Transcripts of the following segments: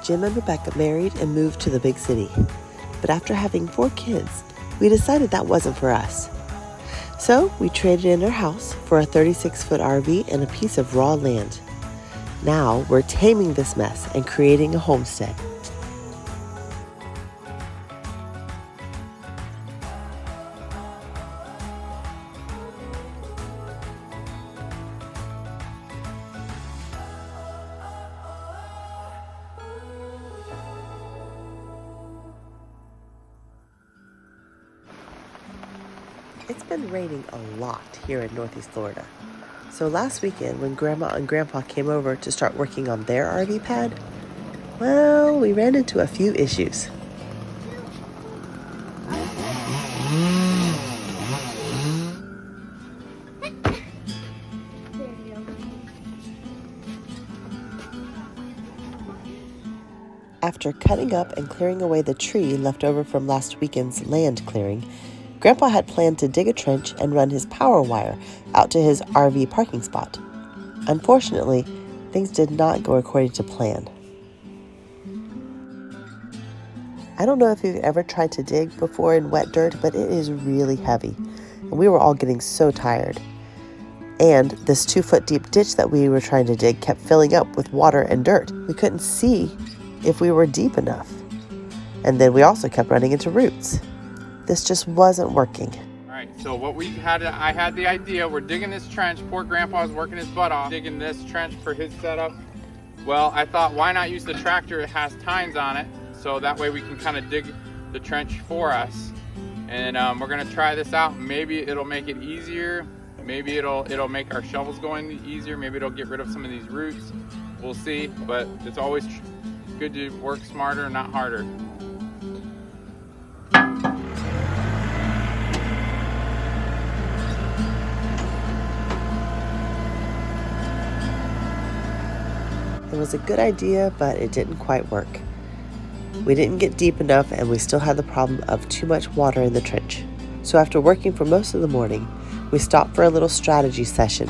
Jim and Rebecca married and moved to the big city. But after having 4 kids, we decided that wasn't for us. So we traded in our house for a 36-foot RV and a piece of raw land. Now we're taming this mess and creating a homestead. It's been raining a lot here in Northeast Florida. So last weekend when Grandma and Grandpa came over to start working on their RV pad, well, we ran into a few issues. After cutting up and clearing away the tree left over from last weekend's land clearing, Grandpa had planned to dig a trench and run his power wire out to his RV parking spot. Unfortunately, things did not go according to plan. I don't know if you've ever tried to dig before in wet dirt, but it is really heavy, and we were all getting so tired. And this 2-foot deep ditch that we were trying to dig kept filling up with water and dirt. We couldn't see if we were deep enough. And then we also kept running into roots. This just wasn't working. All right, so what I had the idea, we're digging this trench. Poor Grandpa was working his butt off, digging this trench for his setup. Well, I thought, why not use the tractor? It has tines on it, so that way we can kind of dig the trench for us. And we're gonna try this out. Maybe it'll make it easier. Maybe it'll make our shovels going easier. Maybe it'll get rid of some of these roots. We'll see, but it's always good to work smarter, not harder. It was a good idea, but it didn't quite work. We didn't get deep enough, and we still had the problem of too much water in the trench. So after working for most of the morning, we stopped for a little strategy session.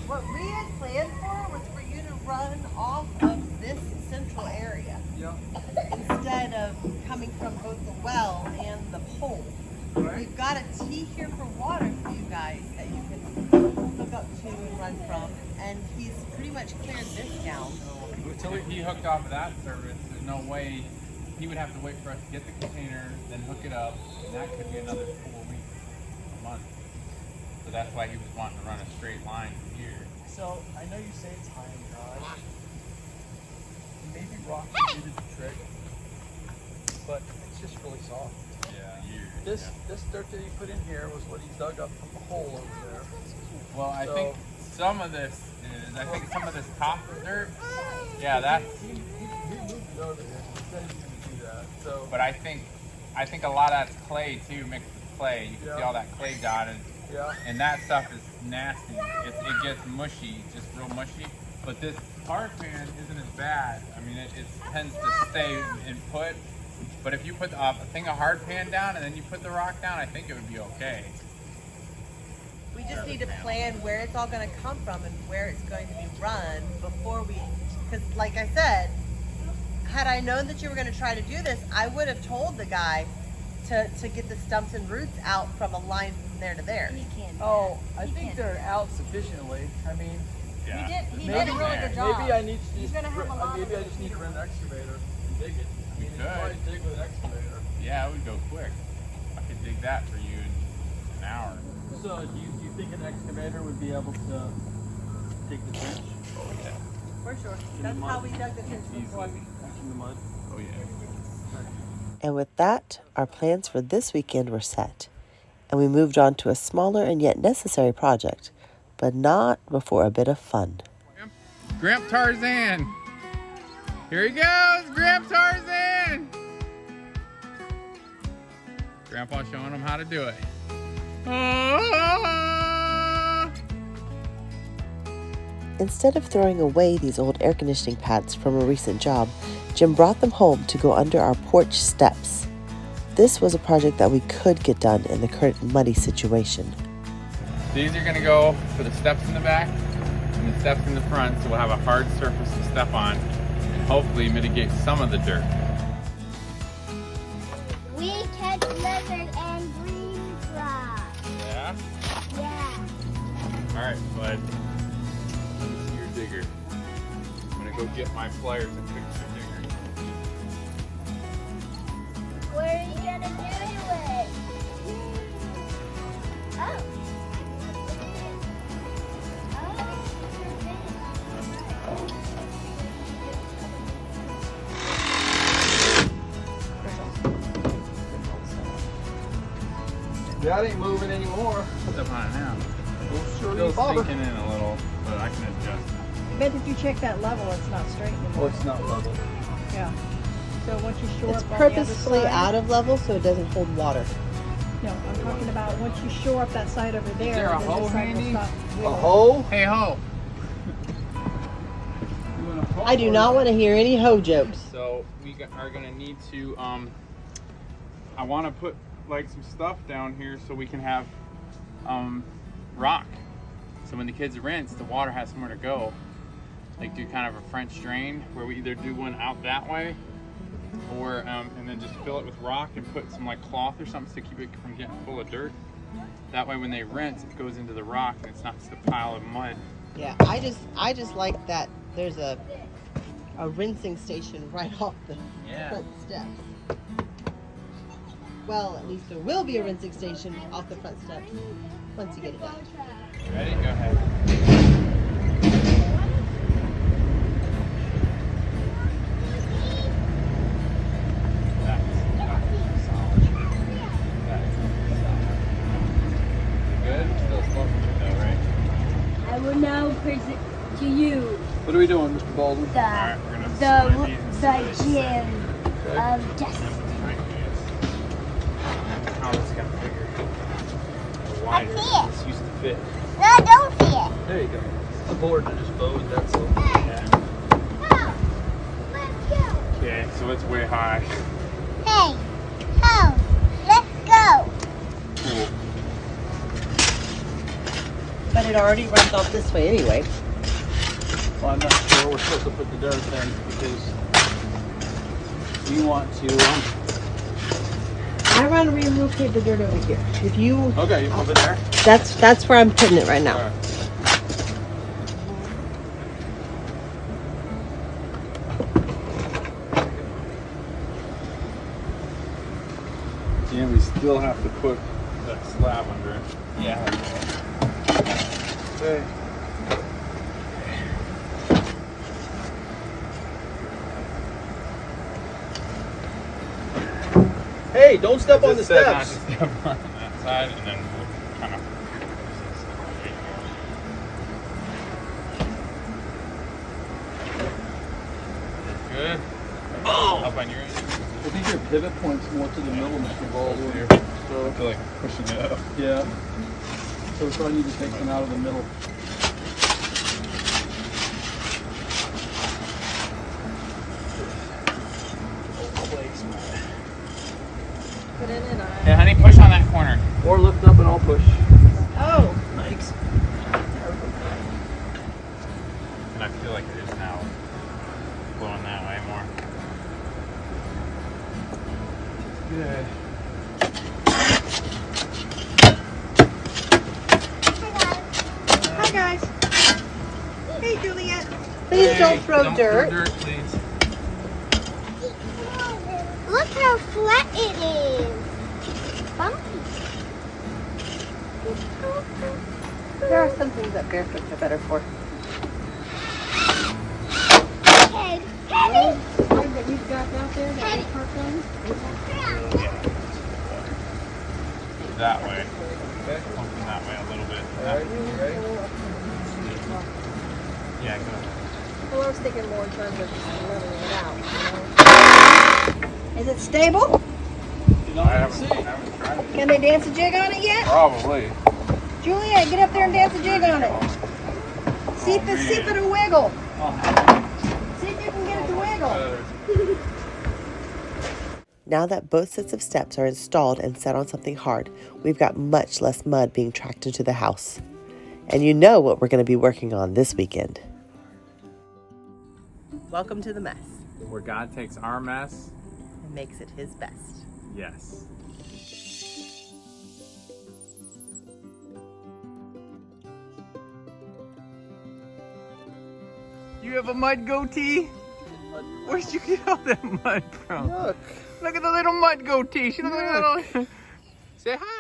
What we had planned for was for you to run off of this central area. Instead of coming from both the well and the pole. Right. We've got a T here for water for you guys that you can hook up to and run from. And he's pretty much cleared this down. Until he hooked off of that service, there's no way he would have to wait for us to get the container, then hook it up, and that could be another 4 weeks, a month. So that's why he was wanting to run a straight line from here. So I know you say it's high and dry. Maybe rock can do the trick, but it's just really soft. Yeah. This dirt that he put in here was what he dug up from the hole over there. Well, I think some of this top dirt. Yeah, that's. He moved it over there. He said he was going to do that. So. But I think a lot of that's clay too, mixed with clay. You can see all that clay dotted. Yeah. And that stuff is nasty. It gets mushy, just real mushy. But this hard pan isn't as bad. I mean, it tends to stay and put. But if you put a thing of hard pan down and then you put the rock down, I think it would be okay. We just need to plan where it's all going to come from and where it's going to be run before we, because like I said, had I known that you were going to try to do this, I would have told the guy to get the stumps and roots out from a line from there to there. He can. Oh, I think they're out sufficiently. I mean, Yeah. He did a really good job. maybe I need to He's gonna have a lot maybe of I just need to run an excavator and dig it. I mean, you could. probably dig with an excavator. Yeah, it would go quick. I could dig that for you in an hour. So, do you think an excavator would be able to dig the trench? Oh yeah. For sure. That's how we dug the trench before. In the mud? Oh yeah. And with that, our plans for this weekend were set, and we moved on to a smaller and yet necessary project, but not before a bit of fun. Gramp Tarzan. Here he goes, Gramp Tarzan. Grandpa showing him how to do it. Ah! Instead of throwing away these old air conditioning pads from a recent job, Jim brought them home to go under our porch steps. This was a project that we could get done in the current muddy situation. These are gonna go for the steps in the back and the steps in the front, so we'll have a hard surface to step on and hopefully mitigate some of the dirt. We catch lizard and green frogs. Yeah? Yeah. Alright, bud. Let me see your digger. I'm gonna go get my pliers and fix your digger. What are you gonna do to it? Oh. That ain't moving anymore. Step on it now. Still Still sinking in a little, but I can adjust it. I bet if you check that level, it's not straight Oh, anymore. it's not level. Yeah. So once you shore It's up on the other purposefully side, out of level so it doesn't hold water. No, I'm talking about once you shore up that side over there, there a then hoe this side will handy? stop A wiggling. hole? Hey ho! You want a hole? I do not want to hear any hoe jokes. So we are gonna need to, I wanna put like some stuff down here so we can have rock. So when the kids rinse, the water has somewhere to go. Like do kind of a French drain where we either do one out that way or, and then just fill it with rock and put some like cloth or something to keep it from getting full of dirt. That way when they rinse, it goes into the rock and it's not just a pile of mud. Yeah, I just like that there's a rinsing station right off the front steps. Well, at least there will be a rinsing station off the front steps once you get it done. Ready? Go ahead. Good? Still smoking though, right? I will now present to you What are we doing, Mr. Baldwin? the We're gonna slide these. gem of justice. How this got bigger. Wider. I see it. This used to fit. No, I don't see it. There you go. The board that just bowed, that's all. Yeah. Oh, let's go. Okay, so it's way high. Hey, oh, let's go. Cool. But it already runs off this way anyway. Well, I'm not sure we're supposed to put the dirt in because we want to. I want to relocate the dirt over here. If you, Okay, over there. that's where I'm putting it right now. Alright. Yeah, we still have to put that slab under it. Yeah. Okay. Hey, don't step on the Just said not steps. to step on that side, and then we'll kind of. Good. Up on your end. I think your pivot point's more to the middle, Mr. Baldwin. Here. So, I feel like I'm pushing it up. yeah. So we probably need to take some out of the middle. Put it in on. Yeah, honey, push on that corner. Or lift up and I'll push. Oh, Thanks. And I feel like it is now blowing that way more. Good. Hi guys. Hey Juliet. Please don't throw dirt. Throw dirt, please. Look how flat it is. Bumpy. There are some things that barefoots are better for. Head. Head. that you've got out there that we parked on? That way. Okay. Pumping that way a little bit. All right, you ready? Yeah, go ahead. Well, I was thinking more in terms of leveling it out, you know? Is it stable? I haven't tried it. Can they dance a jig on it yet? Probably. Juliet, get up there and dance a jig on it. See if it'll wiggle. See if you can get it to wiggle. Now that both sets of steps are installed and set on something hard, we've got much less mud being tracked into the house. And you know what we're going to be working on this weekend. Welcome to the mess. Where God takes our mess. And makes it his best. Yes. You have a mud goatee? Where'd you get all that mud from? Look. Look at the little mud goatee. She looks like a little... Say hi.